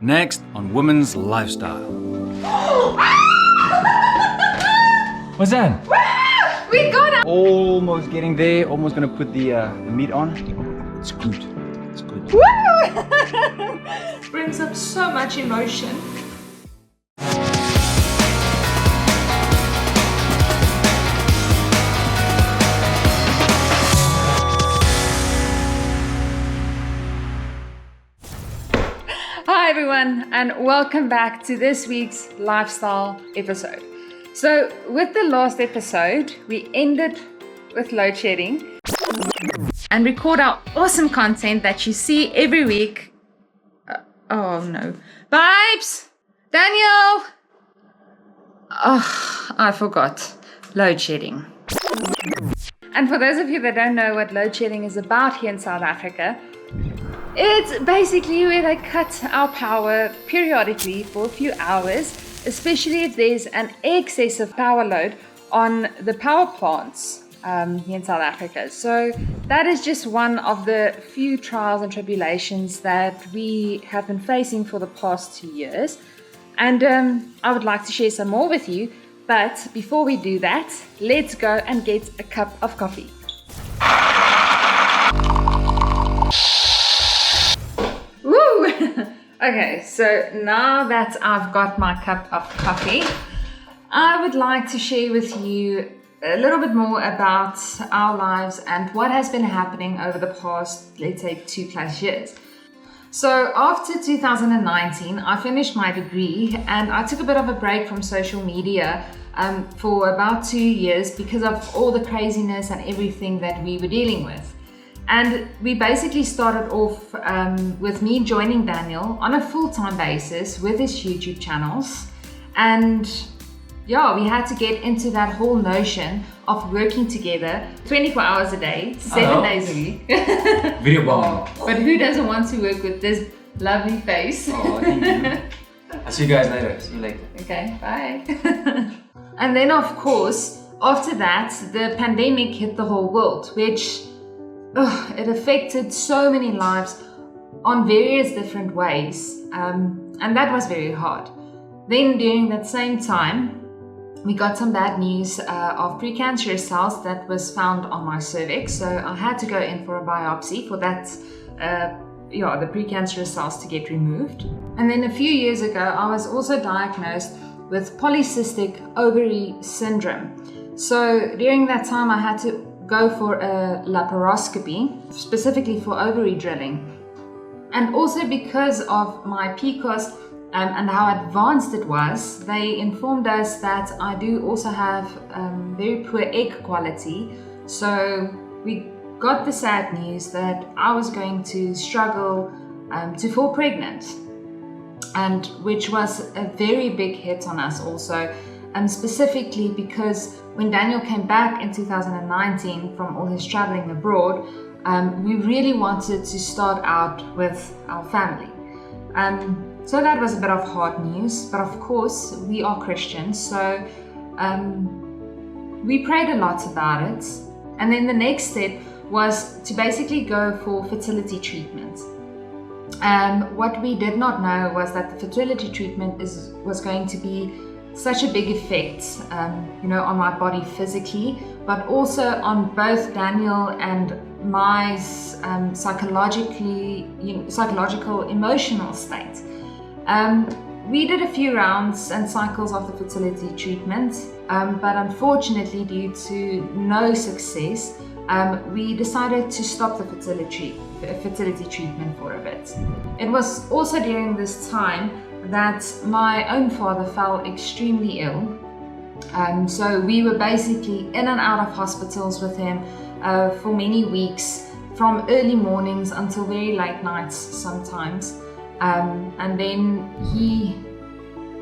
Next on Women's Lifestyle. What's that? We got it! Almost getting there. Almost gonna put the meat on. It's good. It's good. Woo! Brings up so much emotion. Hi everyone, and welcome back to this week's lifestyle episode. So with the last episode, we ended with load shedding and record our awesome content that you see every week. Oh no. Babes! Daniel! Oh, I forgot. Load shedding. And for those of you that don't know what load shedding is about here in South Africa, it's basically where they cut our power periodically for a few hours, especially if there's an excessive power load on the power plants here in South Africa. So that is just one of the few trials and tribulations that we have been facing for the past 2 years. And I would like to share some more with you. But before we do that, let's go and get a cup of coffee. Woo! Okay, so now that I've got my cup of coffee, I would like to share with you a little bit more about our lives and what has been happening over the past, let's say, 2+ years. So after 2019, I finished my degree and I took a bit of a break from social media for about 2 years because of all the craziness and everything that we were dealing with. And we basically started off with me joining Daniel on a full-time basis with his YouTube channels. And yeah, we had to get into that whole notion of working together 24 hours a day, 7 days a week. Video bomb. But who doesn't want to work with this lovely face? Oh, thank you. I'll see you guys later. See you later. Okay, bye. And then of course, after that, the pandemic hit the whole world, which it affected so many lives on various different ways. And that was very hard. Then during that same time, we got some bad news of precancerous cells that was found on my cervix. So I had to go in for a biopsy for that, the precancerous cells to get removed. And then a few years ago, I was also diagnosed with polycystic ovary syndrome. So during that time, I had to go for a laparoscopy, specifically for ovary drilling. And also because of my PCOS and how advanced it was, they informed us that I do also have very poor egg quality. So we got the sad news that I was going to struggle to fall pregnant, and which was a very big hit on us also. And specifically because when Daniel came back in 2019 from all his traveling abroad, we really wanted to start out with our family. So that was a bit of hard news, but of course we are Christians, so we prayed a lot about it. And then the next step was to basically go for fertility treatment. What we did not know was that the fertility treatment was going to be such a big effect, on my body physically, but also on both Daniel and my psychological, emotional state. We did a few rounds and cycles of the fertility treatment, but unfortunately, due to no success, we decided to stop the fertility treatment for a bit. It was also during this time that my own father fell extremely ill. So we were basically in and out of hospitals with him for many weeks, from early mornings until very late nights sometimes. And then he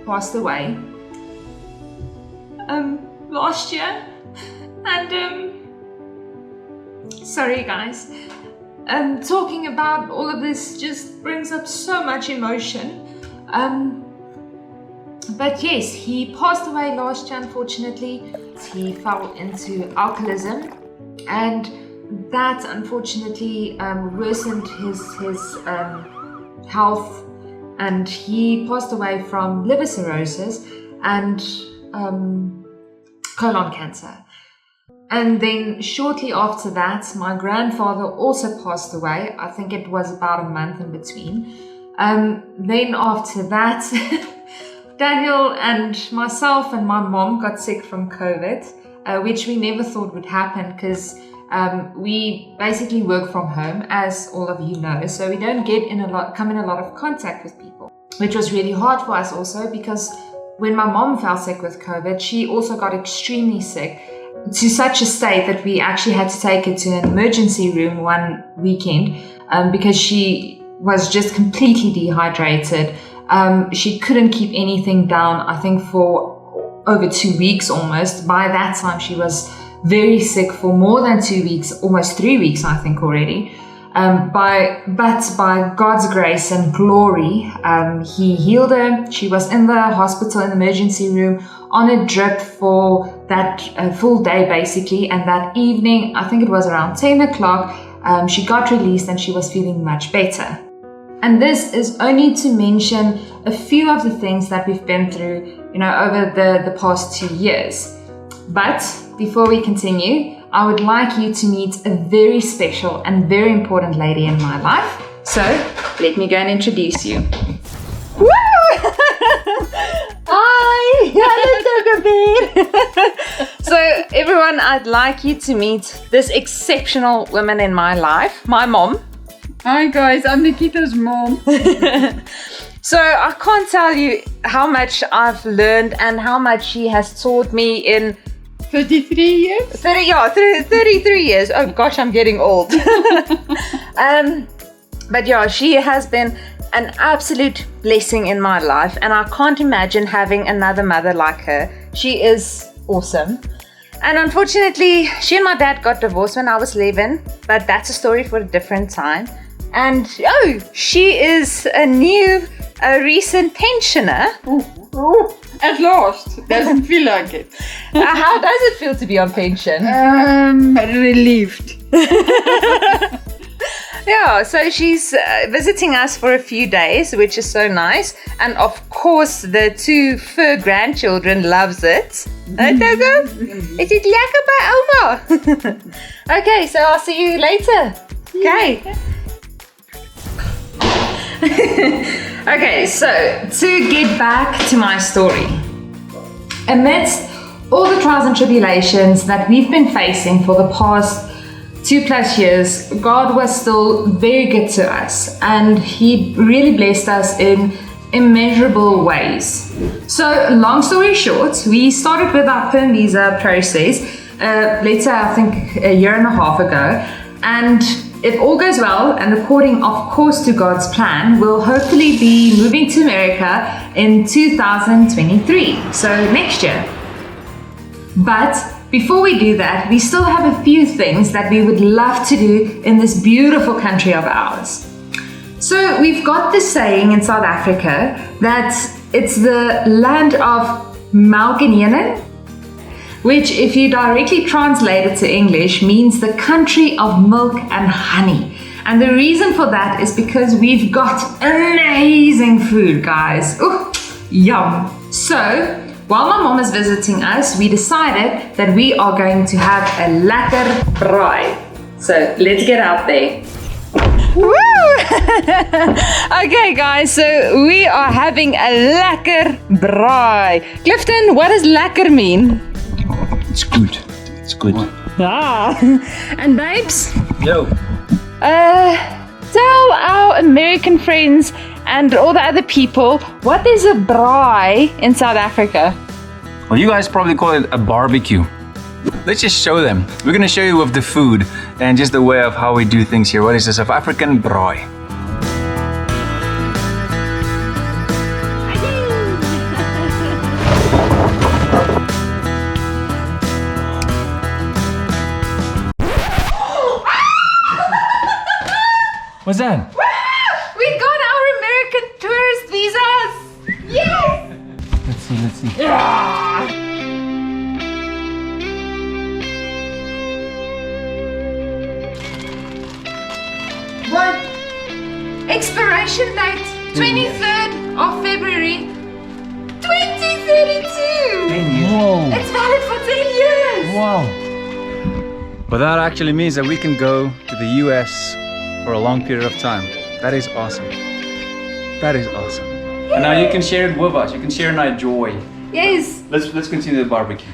passed away last year. And sorry guys, talking about all of this just brings up so much emotion. But yes, he passed away last year, unfortunately. He fell into alcoholism, and that unfortunately worsened his health and he passed away from liver cirrhosis and colon cancer. And then shortly after that, my grandfather also passed away. I think it was about a month in between. Then after that, Daniel and myself and my mom got sick from COVID, which we never thought would happen because we basically work from home, as all of you know. So we don't come in a lot of contact with people, which was really hard for us also because when my mom fell sick with COVID, she also got extremely sick, to such a state that we actually had to take her to an emergency room one weekend because she was just completely dehydrated. She couldn't keep anything down, I think, for over 2 weeks almost. By that time, she was very sick for more than 2 weeks, almost 3 weeks, I think, already. But by God's grace and glory, He healed her. She was in the hospital, in the emergency room, on a drip for that full day, basically. And that evening, I think it was around 10 o'clock, she got released and she was feeling much better. And this is only to mention a few of the things that we've been through, over the past 2 years. But before we continue, I would like you to meet a very special and very important lady in my life. So let me go and introduce you. Woo! Hi! So everyone, I'd like you to meet this exceptional woman in my life, my mom. Hi guys, I'm Nikita's mom. So I can't tell you how much I've learned and how much she has taught me in 33 years? 33 years. Oh gosh, I'm getting old. But yeah, she has been an absolute blessing in my life, and I can't imagine having another mother like her. She is awesome. And unfortunately, she and my dad got divorced when I was 11, but that's a story for a different time. And she is a recent pensioner. Ooh, at last. Doesn't feel like it. How does it feel to be on pension? Relieved. Yeah, so she's visiting us for a few days, which is so nice. And of course, the 2 fur grandchildren loves it. Togo? Is it lekker by Oma? Okay, so I'll see you later. Okay. Okay, so to get back to my story. Amidst all the trials and tribulations that we've been facing for the past 2+ years, God was still very good to us, and He really blessed us in immeasurable ways. So long story short, we started with our perm visa process, let's say I think a year and a half ago, and if all goes well, and according of course to God's plan, we'll hopefully be moving to America in 2023, so next year. But before we do that, we still have a few things that we would love to do in this beautiful country of ours. So we've got this saying in South Africa that it's the land of melk en honing, which if you directly translate it to English means the country of milk and honey. And the reason for that is because we've got amazing food, guys. Ooh, yum. So while my mom is visiting us, we decided that we are going to have a lekker braai. So let's get out there. Woo! Okay guys, so we are having a lekker braai. Clifton, what does lekker mean? It's good. It's good. Ah. And babes? Yo. Tell our American friends and all the other people, what is a braai in South Africa? Well, you guys probably call it a barbecue. Let's just show them. We're gonna show you with the food and just the way of how we do things here. What is a South African braai? What's that? We got our American tourist visas! Yes! Let's see. Yeah. What? Expiration date 23rd Wow. But that actually means that we can go to the US for a long period of time. That is awesome. That is awesome. And now you can share it with us. You can share our joy. Yes. Let's continue the barbecue.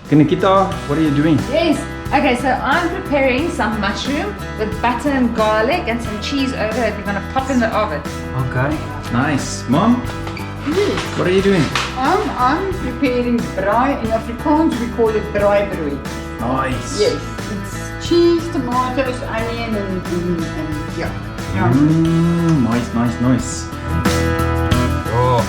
Okay, Nikita, what are you doing? Yes. Okay, so I'm preparing some mushroom with butter and garlic and some cheese over it. We're gonna pop in the oven. Okay, nice. Mom, what are you doing? I'm preparing braai. In Afrikaans we call it braaibrood. Nice. Yes, it's cheese, tomatoes, onion and yeah. Nice. Oh.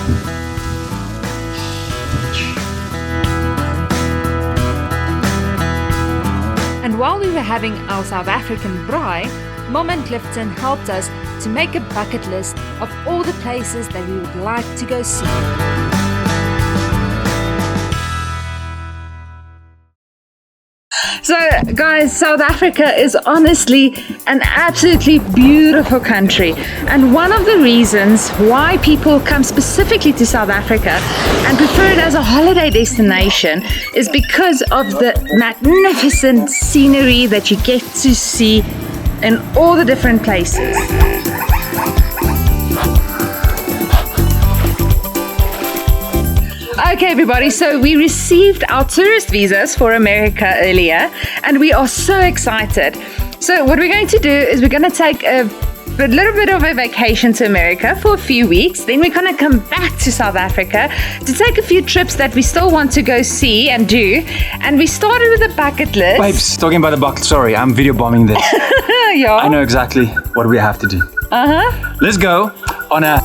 And while we were having our South African braai, Mom and Clifton helped us to make a bucket list of all the places that we would like to go see. So guys, South Africa is honestly an absolutely beautiful country, and one of the reasons why people come specifically to South Africa and prefer it as a holiday destination is because of the magnificent scenery that you get to see in all the different places. Okay everybody, so we received our tourist visas for America earlier and we are so excited. So what we're going to do is we're going to take a little bit of a vacation to America for a few weeks. Then we're going to come back to South Africa to take a few trips that we still want to go see and do. And we started with a bucket list. Babes, talking about the bucket, sorry, I'm video bombing this. Yeah. I know exactly what we have to do. Let's go on a